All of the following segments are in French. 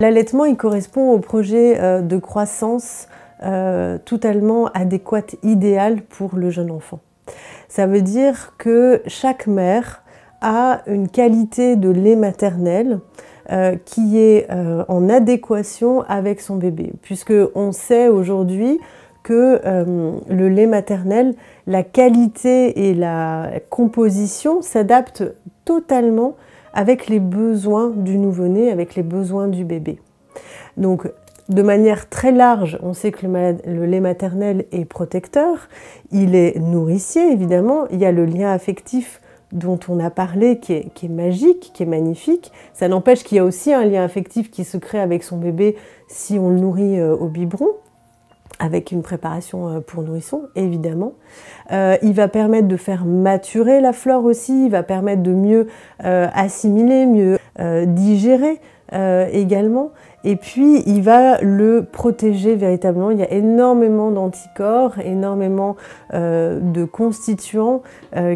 L'allaitement, il correspond au projet de croissance totalement adéquate, idéal pour le jeune enfant. Ça veut dire que chaque mère a une qualité de lait maternel qui est en adéquation avec son bébé, puisque on sait aujourd'hui que le lait maternel, la qualité et la composition s'adaptent totalement avec les besoins du nouveau-né, avec les besoins du bébé. Donc, de manière très large, on sait que le lait maternel est protecteur, il est nourricier évidemment, il y a le lien affectif dont on a parlé qui est magique, qui est magnifique. Ça n'empêche qu'il y a aussi un lien affectif qui se crée avec son bébé si on le nourrit au biberon, avec une préparation pour nourrisson, évidemment. Il va permettre de faire maturer la flore aussi, il va permettre de mieux assimiler, mieux digérer également. Et puis, il va le protéger véritablement. Il y a énormément d'anticorps, énormément de constituants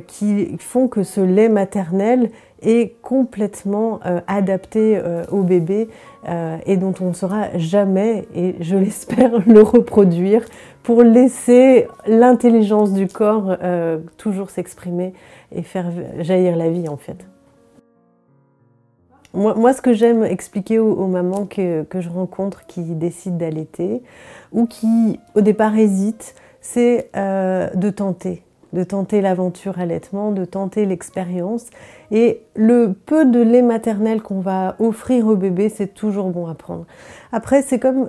qui font que ce lait maternel est complètement adapté au bébé et dont on ne saura jamais, et je l'espère, le reproduire pour laisser l'intelligence du corps toujours s'exprimer et faire jaillir la vie en fait. Moi, ce que j'aime expliquer aux mamans que je rencontre qui décident d'allaiter ou qui, au départ, hésitent, c'est de tenter l'aventure allaitement, de tenter l'expérience. Et le peu de lait maternel qu'on va offrir au bébé, c'est toujours bon à prendre. Après, c'est comme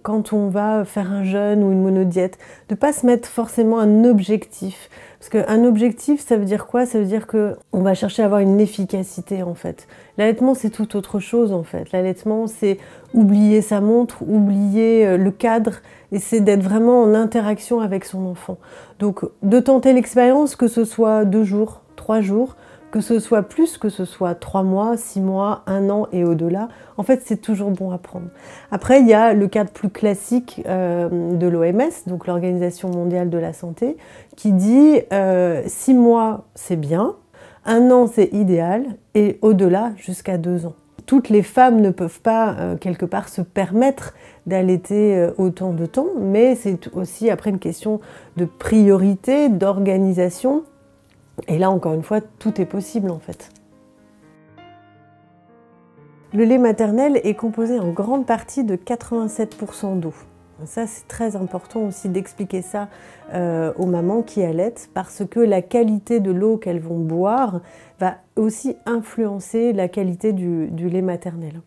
quand on va faire un jeûne ou une monodiète, de ne pas se mettre forcément un objectif. Parce qu'un objectif, ça veut dire quoi? Ça veut dire qu'on va chercher à avoir une efficacité en fait. L'allaitement, c'est tout autre chose en fait. L'allaitement, c'est oublier sa montre, oublier le cadre, et c'est d'être vraiment en interaction avec son enfant. Donc, de tenter l'expérience, que ce soit 2 jours, 3 jours, que ce soit plus, que ce soit 3 mois, 6 mois, 1 an et au-delà, en fait, c'est toujours bon à prendre. Après, il y a le cadre plus classique de l'OMS, donc l'Organisation mondiale de la santé, qui dit 6 mois, c'est bien, 1 an, c'est idéal, et au-delà, jusqu'à 2 ans. Toutes les femmes ne peuvent pas, quelque part, se permettre d'allaiter autant de temps, mais c'est aussi après une question de priorité, d'organisation. Et là, encore une fois, tout est possible en fait. Le lait maternel est composé en grande partie de 87% d'eau. Ça, c'est très important aussi d'expliquer ça aux mamans qui allaitent, parce que la qualité de l'eau qu'elles vont boire va aussi influencer la qualité du lait maternel.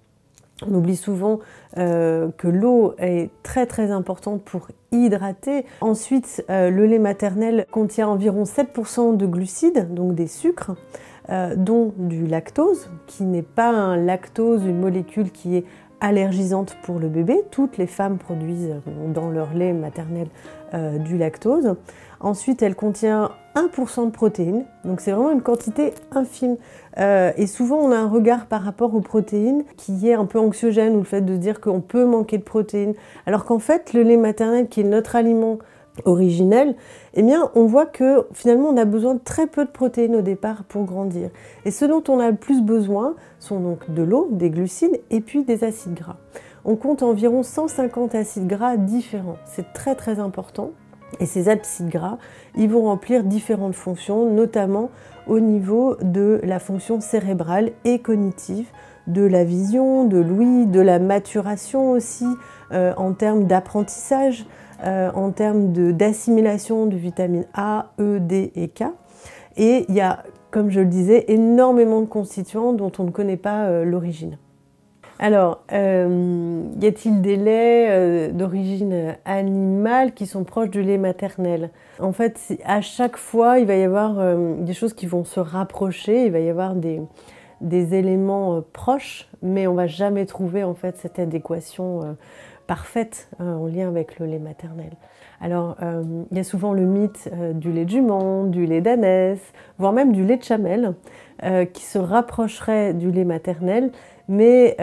On oublie souvent que l'eau est très importante pour hydrater. Ensuite, le lait maternel contient environ 7% de glucides, donc des sucres, dont du lactose, qui n'est pas un lactose, une molécule qui est allergisante pour le bébé. Toutes les femmes produisent dans leur lait maternel du lactose. Ensuite, elle contient 1% de protéines, donc c'est vraiment une quantité infime. Et souvent, on a un regard par rapport aux protéines qui est un peu anxiogène, ou le fait de se dire qu'on peut manquer de protéines. Alors qu'en fait, le lait maternel, qui est notre aliment originel, eh bien, on voit que finalement, on a besoin de très peu de protéines au départ pour grandir. Et ce dont on a le plus besoin sont donc de l'eau, des glucides et puis des acides gras. On compte environ 150 acides gras différents. C'est très important. Et ces acides gras, ils vont remplir différentes fonctions, notamment au niveau de la fonction cérébrale et cognitive, de la vision, de l'ouïe, de la maturation aussi, en termes d'apprentissage, en termes d'assimilation de vitamines A, E, D et K. Et il y a, comme je le disais, énormément de constituants dont on ne connaît pas l'origine. Alors, y a-t-il des laits d'origine animale qui sont proches du lait maternel? En fait, à chaque fois, il va y avoir des choses qui vont se rapprocher, il va y avoir des éléments proches, mais on ne va jamais trouver en fait cette adéquation parfaite en lien avec le lait maternel. Alors, il y a souvent le mythe du lait de jument, du lait d'ânesse, voire même du lait de chamelle, qui se rapprocherait du lait maternel, mais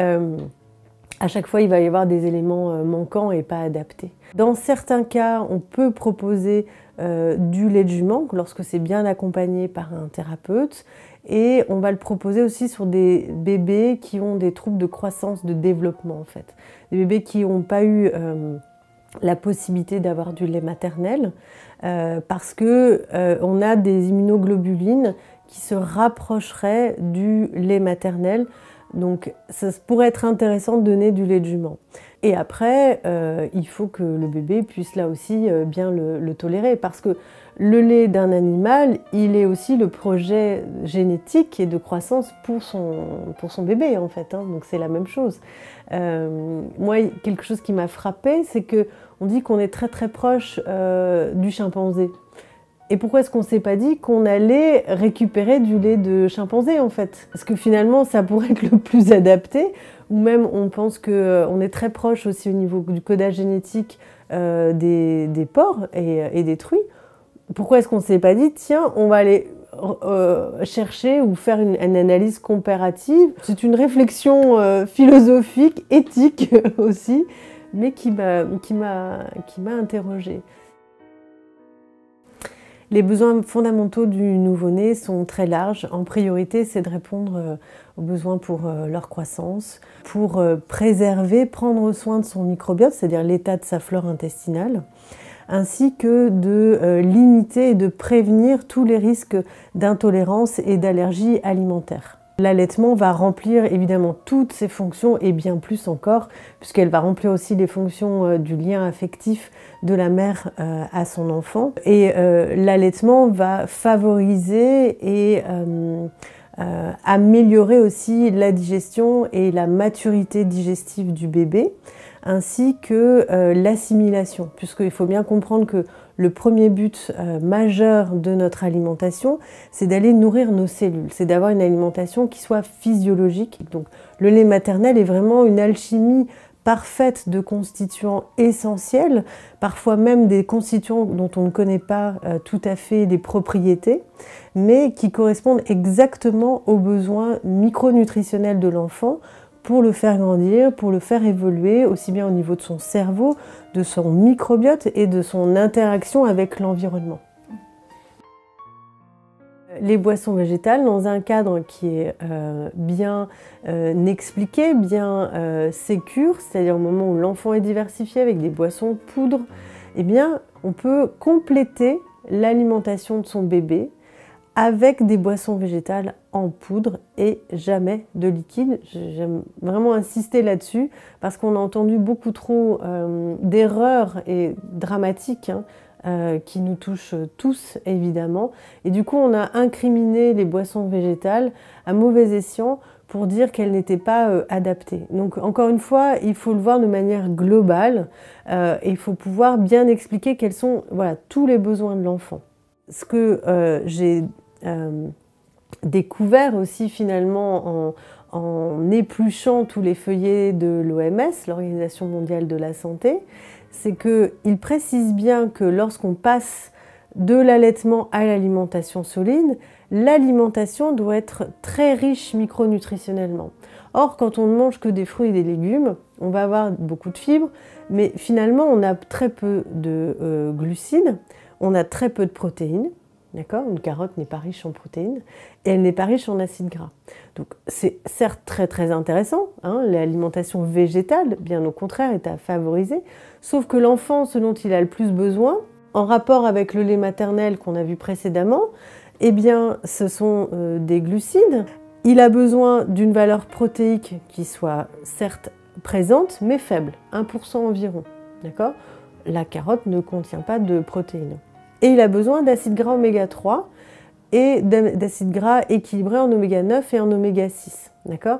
à chaque fois, il va y avoir des éléments manquants et pas adaptés. Dans certains cas, on peut proposer du lait de jument lorsque c'est bien accompagné par un thérapeute. Et on va le proposer aussi sur des bébés qui ont des troubles de croissance, de développement en fait. Des bébés qui n'ont pas eu la possibilité d'avoir du lait maternel parce qu'on a des immunoglobulines qui se rapprocheraient du lait maternel. Donc ça pourrait être intéressant de donner du lait de jument. Et après, il faut que le bébé puisse là aussi bien le tolérer parce que le lait d'un animal, il est aussi le projet génétique et de croissance pour son bébé en fait, hein. Donc c'est la même chose. Moi, quelque chose qui m'a frappée, c'est qu'on dit qu'on est très très proche du chimpanzé. Et pourquoi est-ce qu'on ne s'est pas dit qu'on allait récupérer du lait de chimpanzé en fait? Parce que finalement ça pourrait être le plus adapté, ou même on pense qu'on est très proche aussi au niveau du codage génétique des porcs et des truies. Pourquoi est-ce qu'on ne s'est pas dit, tiens, on va aller chercher ou faire une analyse comparative? C'est une réflexion philosophique, éthique aussi, mais qui m'a interrogée. Les besoins fondamentaux du nouveau-né sont très larges. En priorité, c'est de répondre aux besoins pour leur croissance, pour préserver, prendre soin de son microbiote, c'est-à-dire l'état de sa flore intestinale, ainsi que de limiter et de prévenir tous les risques d'intolérance et d'allergie alimentaire. L'allaitement va remplir évidemment toutes ses fonctions et bien plus encore, puisqu'elle va remplir aussi les fonctions du lien affectif de la mère à son enfant. Et l'allaitement va favoriser et améliorer aussi la digestion et la maturité digestive du bébé, ainsi que l'assimilation, puisqu'il faut bien comprendre que le premier but majeur de notre alimentation, c'est d'aller nourrir nos cellules, c'est d'avoir une alimentation qui soit physiologique. Donc le lait maternel est vraiment une alchimie parfaite de constituants essentiels, parfois même des constituants dont on ne connaît pas tout à fait les propriétés, mais qui correspondent exactement aux besoins micronutritionnels de l'enfant pour le faire grandir, pour le faire évoluer, aussi bien au niveau de son cerveau, de son microbiote et de son interaction avec l'environnement. Les boissons végétales, dans un cadre qui est bien expliqué, bien sécure, c'est-à-dire au moment où l'enfant est diversifié avec des boissons poudre, eh bien, on peut compléter l'alimentation de son bébé avec des boissons végétales en poudre et jamais de liquide. J'aime vraiment insister là-dessus parce qu'on a entendu beaucoup trop d'erreurs et dramatiques qui nous touchent tous évidemment. Et du coup, on a incriminé les boissons végétales à mauvais escient pour dire qu'elles n'étaient pas adaptées. Donc encore une fois, il faut le voir de manière globale et il faut pouvoir bien expliquer quels sont tous les besoins de l'enfant. Ce que j'ai découvert aussi finalement en épluchant tous les feuillets de l'OMS, l'Organisation mondiale de la santé, c'est qu'il précise bien que lorsqu'on passe de l'allaitement à l'alimentation solide, l'alimentation doit être très riche micronutritionnellement. Or, quand on ne mange que des fruits et des légumes, on va avoir beaucoup de fibres, mais finalement on a très peu de glucides, on a très peu de protéines. D'accord ? Une carotte n'est pas riche en protéines et elle n'est pas riche en acides gras. Donc c'est certes très très intéressant, hein, l'alimentation végétale, bien au contraire, est à favoriser, sauf que l'enfant, ce dont il a le plus besoin, en rapport avec le lait maternel qu'on a vu précédemment, eh bien ce sont des glucides. Il a besoin d'une valeur protéique qui soit certes présente, mais faible, 1% environ. D'accord ? La carotte ne contient pas de protéines. Et il a besoin d'acides gras oméga 3 et d'acides gras équilibrés en oméga 9 et en oméga 6. D'accord ?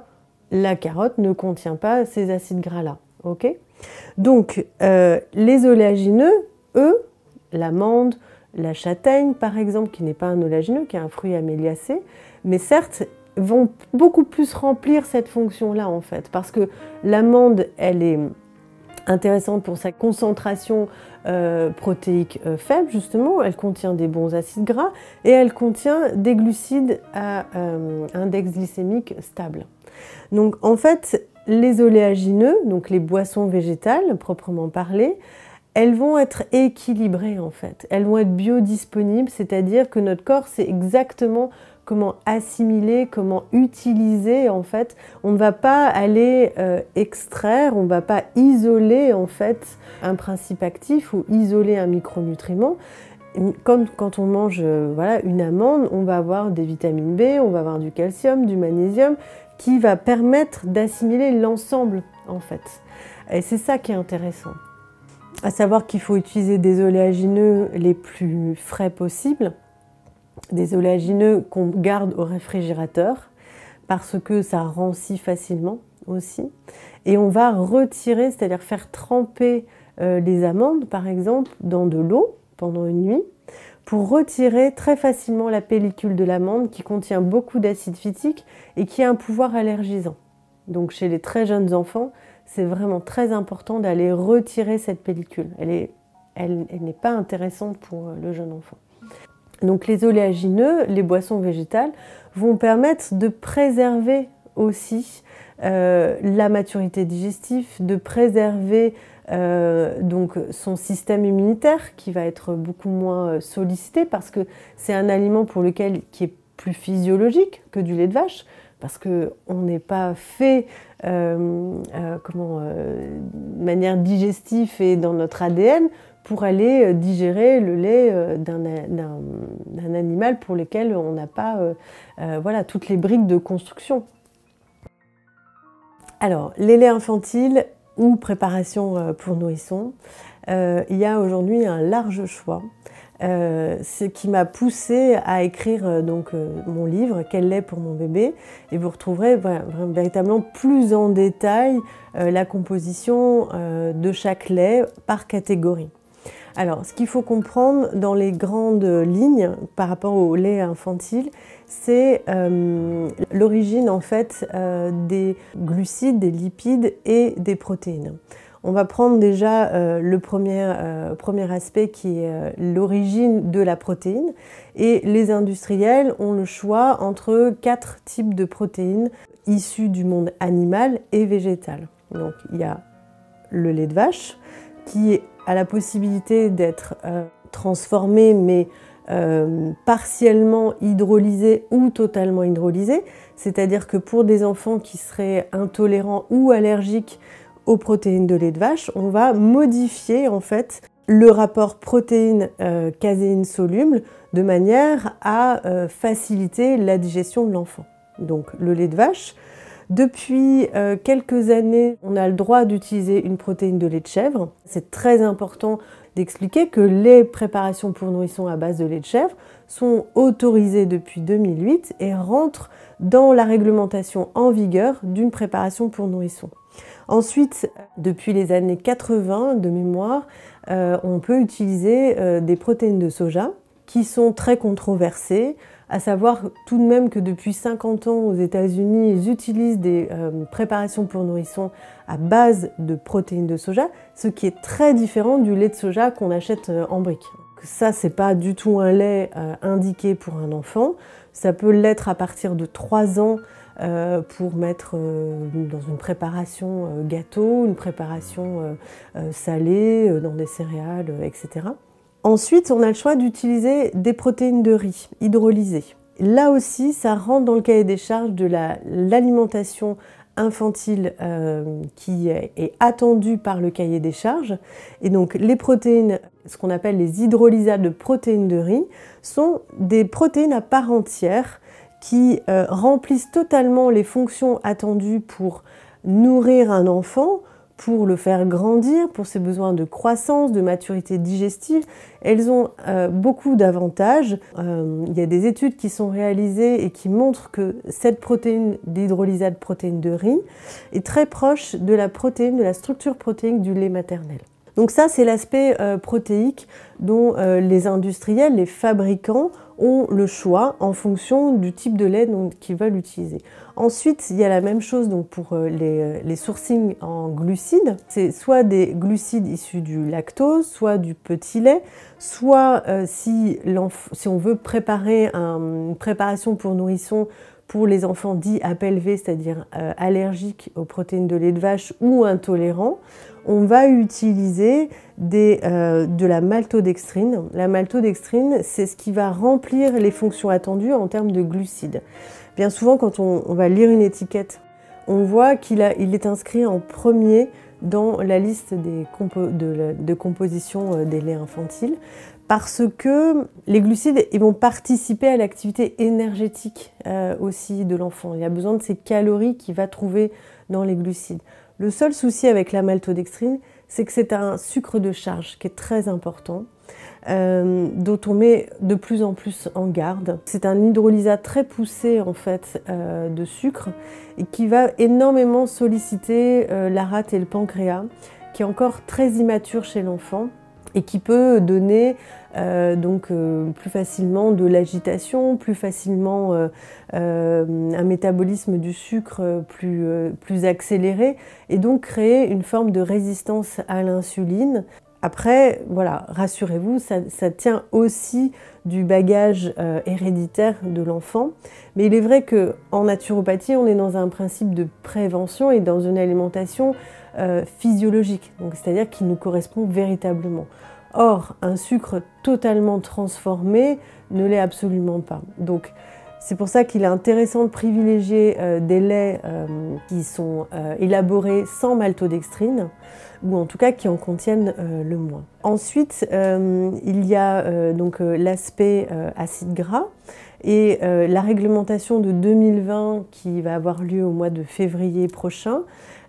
La carotte ne contient pas ces acides gras-là. Okay ? Donc, les oléagineux, eux, l'amande, la châtaigne par exemple, qui n'est pas un oléagineux, qui est un fruit améliacé, mais certes, vont beaucoup plus remplir cette fonction-là en fait, parce que l'amande, elle est intéressante pour sa concentration protéique faible, justement, elle contient des bons acides gras et elle contient des glucides à index glycémique stable. Donc en fait, les oléagineux, donc les boissons végétales proprement parlées, elles vont être équilibrées en fait. Elles vont être biodisponibles, c'est-à-dire que notre corps sait exactement comment assimiler, comment utiliser en fait. On ne va pas aller extraire, on ne va pas isoler en fait un principe actif ou isoler un micronutriment. Comme quand on mange voilà, une amande, on va avoir des vitamines B, on va avoir du calcium, du magnésium, qui va permettre d'assimiler l'ensemble en fait. Et c'est ça qui est intéressant. À savoir qu'il faut utiliser des oléagineux les plus frais possibles, des oléagineux qu'on garde au réfrigérateur, parce que ça rancit facilement aussi. Et on va retirer, c'est-à-dire faire tremper les amandes, par exemple, dans de l'eau pendant une nuit, pour retirer très facilement la pellicule de l'amande qui contient beaucoup d'acide phytique et qui a un pouvoir allergisant. Donc chez les très jeunes enfants, c'est vraiment très important d'aller retirer cette pellicule. Elle n'est pas intéressante pour le jeune enfant. Donc les oléagineux, les boissons végétales, vont permettre de préserver aussi la maturité digestive, de préserver donc son système immunitaire qui va être beaucoup moins sollicité parce que c'est un aliment pour lequel qui est plus physiologique que du lait de vache, parce qu'on n'est pas fait de manière digestive et dans notre ADN pour aller digérer le lait d'un animal pour lequel on n'a pas voilà, toutes les briques de construction. Alors, les laits infantiles ou préparation pour nourrissons, il y a aujourd'hui un large choix. Ce qui m'a poussée à écrire mon livre « Quel lait pour mon bébé ?» et vous retrouverez véritablement plus en détail la composition de chaque lait par catégorie. Alors, ce qu'il faut comprendre dans les grandes lignes par rapport au lait infantile, c'est l'origine en fait des glucides, des lipides et des protéines. On va prendre déjà le premier aspect qui est l'origine de la protéine. Et les industriels ont le choix entre 4 types de protéines issues du monde animal et végétal. Donc il y a le lait de vache qui a la possibilité d'être transformé mais partiellement hydrolysé ou totalement hydrolysé. C'est-à-dire que pour des enfants qui seraient intolérants ou allergiques aux protéines de lait de vache, on va modifier en fait le rapport protéine-caséine soluble de manière à faciliter la digestion de l'enfant. Donc le lait de vache, depuis quelques années, on a le droit d'utiliser une protéine de lait de chèvre. C'est très important d'expliquer que les préparations pour nourrissons à base de lait de chèvre sont autorisées depuis 2008 et rentrent dans la réglementation en vigueur d'une préparation pour nourrissons. Ensuite, depuis les années 80 de mémoire, on peut utiliser des protéines de soja qui sont très controversées, à savoir tout de même que depuis 50 ans aux États-Unis, ils utilisent des préparations pour nourrissons à base de protéines de soja, ce qui est très différent du lait de soja qu'on achète en brique. Ça, c'est pas du tout un lait indiqué pour un enfant. Ça peut l'être à partir de 3 ans pour mettre dans une préparation gâteau, une préparation salée, dans des céréales, etc. Ensuite, on a le choix d'utiliser des protéines de riz hydrolysées. Là aussi, ça rentre dans le cahier des charges de l'alimentation infantile qui est attendue par le cahier des charges. Et donc, les protéines, ce qu'on appelle les hydrolysables de protéines de riz, sont des protéines à part entière qui remplissent totalement les fonctions attendues pour nourrir un enfant, pour le faire grandir, pour ses besoins de croissance, de maturité digestive. Elles ont beaucoup d'avantages. Il y a des études qui sont réalisées et qui montrent que cette protéine d'hydrolysate protéine de riz est très proche de la protéine, de la structure protéique du lait maternel. Donc ça, c'est l'aspect protéique dont les industriels, les fabricants ont le choix en fonction du type de lait qu'ils veulent utiliser. Ensuite, il y a la même chose donc, pour les sourcings en glucides. C'est soit des glucides issus du lactose, soit du petit lait, soit si on veut préparer une préparation pour nourrissons pour les enfants dits APLV, c'est-à-dire allergiques aux protéines de lait de vache ou intolérants, on va utiliser de la maltodextrine. La maltodextrine, c'est ce qui va remplir les fonctions attendues en termes de glucides. Bien souvent, quand on va lire une étiquette, on voit qu'il est inscrit en premier dans la liste de composition des laits infantiles, parce que les glucides vont participer à l'activité énergétique aussi de l'enfant. Il y a besoin de ces calories qu'il va trouver dans les glucides. Le seul souci avec la maltodextrine, c'est que c'est un sucre de charge qui est très important, dont on met de plus en plus en garde. C'est un hydrolysat très poussé en fait de sucre et qui va énormément solliciter la rate et le pancréas, qui est encore très immature chez l'enfant et qui peut donner plus facilement de l'agitation, plus facilement un métabolisme du sucre plus accéléré et donc créer une forme de résistance à l'insuline. Après, voilà, rassurez-vous, ça tient aussi du bagage héréditaire de l'enfant. Mais il est vrai qu'en naturopathie, on est dans un principe de prévention et dans une alimentation physiologique, c'est-à-dire qui nous correspond véritablement. Or, un sucre totalement transformé ne l'est absolument pas. Donc, c'est pour ça qu'il est intéressant de privilégier des laits qui sont élaborés sans maltodextrine, ou en tout cas qui en contiennent le moins. Ensuite, il y a l'aspect acide gras et la réglementation de 2020 qui va avoir lieu au mois de février prochain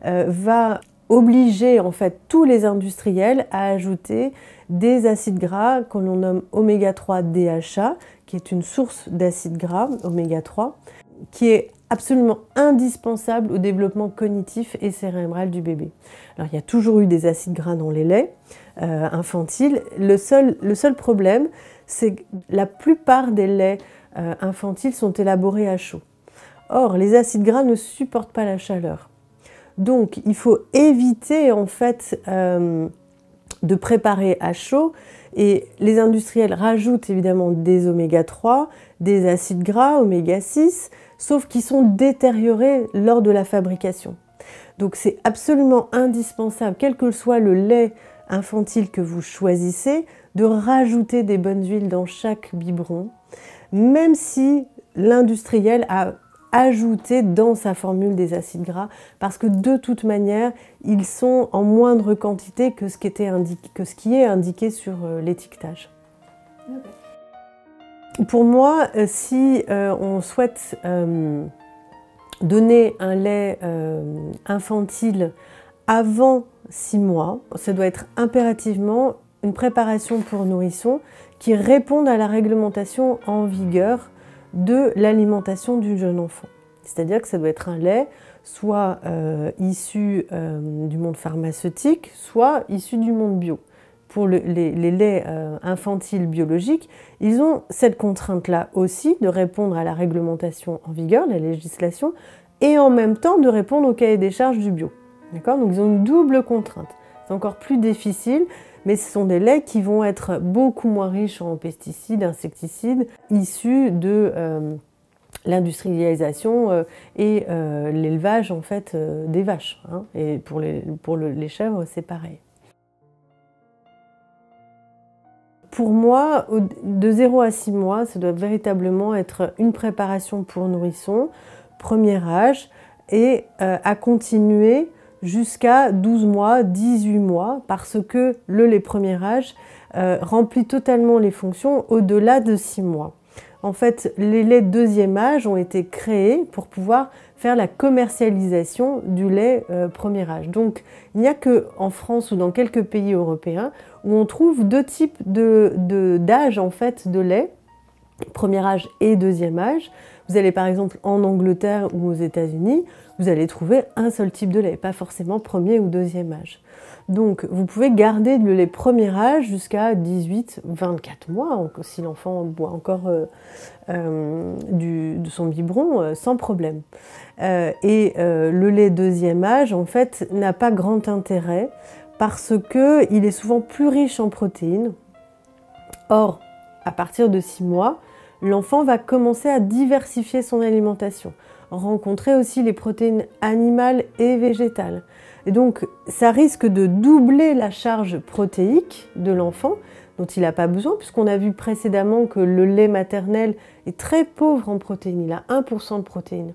va obliger en fait tous les industriels à ajouter des acides gras que l'on nomme oméga 3 DHA, qui est une source d'acides gras oméga 3, qui est absolument indispensable au développement cognitif et cérébral du bébé. Alors il y a toujours eu des acides gras dans les laits infantiles. Le seul problème, c'est que la plupart des laits infantiles sont élaborés à chaud. Or, les acides gras ne supportent pas la chaleur. Donc, il faut éviter en fait de préparer à chaud et les industriels rajoutent évidemment des oméga 3, des acides gras, oméga 6, sauf qu'ils sont détériorés lors de la fabrication. Donc c'est absolument indispensable, quel que soit le lait infantile que vous choisissez, de rajouter des bonnes huiles dans chaque biberon, même si l'industriel a ajouter dans sa formule des acides gras parce que de toute manière ils sont en moindre quantité que ce qui est indiqué sur l'étiquetage. Okay. Pour moi, si on souhaite donner un lait infantile avant 6 mois, ça doit être impérativement une préparation pour nourrissons qui réponde à la réglementation en vigueur de l'alimentation du jeune enfant. C'est-à-dire que ça doit être un lait soit issu du monde pharmaceutique, soit issu du monde bio. Pour les laits infantiles biologiques, ils ont cette contrainte-là aussi de répondre à la réglementation en vigueur, la législation, et en même temps de répondre au cahier des charges du bio. D'accord ? Donc ils ont une double contrainte. C'est encore plus difficile, mais ce sont des laits qui vont être beaucoup moins riches en pesticides, insecticides, issus de l'industrialisation et l'élevage en fait des vaches. Hein. Et pour les chèvres, c'est pareil. Pour moi, de 0 à 6 mois, ça doit véritablement être une préparation pour nourrissons, premier âge, et à continuer jusqu'à 12 mois, 18 mois, parce que le lait premier âge remplit totalement les fonctions au-delà de 6 mois. En fait, les laits deuxième âge ont été créés pour pouvoir faire la commercialisation du lait premier âge. Donc, il n'y a qu'en France ou dans quelques pays européens où on trouve deux types d'âge en fait, de lait, premier âge et deuxième âge. Vous allez par exemple en Angleterre ou aux États-Unis, vous allez trouver un seul type de lait, pas forcément premier ou deuxième âge. Donc vous pouvez garder le lait premier âge jusqu'à 18-24 mois, si l'enfant boit encore de son biberon, sans problème. Le lait deuxième âge, en fait, n'a pas grand intérêt parce qu'il est souvent plus riche en protéines. Or, à partir de 6 mois, l'enfant va commencer à diversifier son alimentation, rencontrer aussi les protéines animales et végétales. Et donc, ça risque de doubler la charge protéique de l'enfant, dont il n'a pas besoin, puisqu'on a vu précédemment que le lait maternel est très pauvre en protéines, il a 1% de protéines.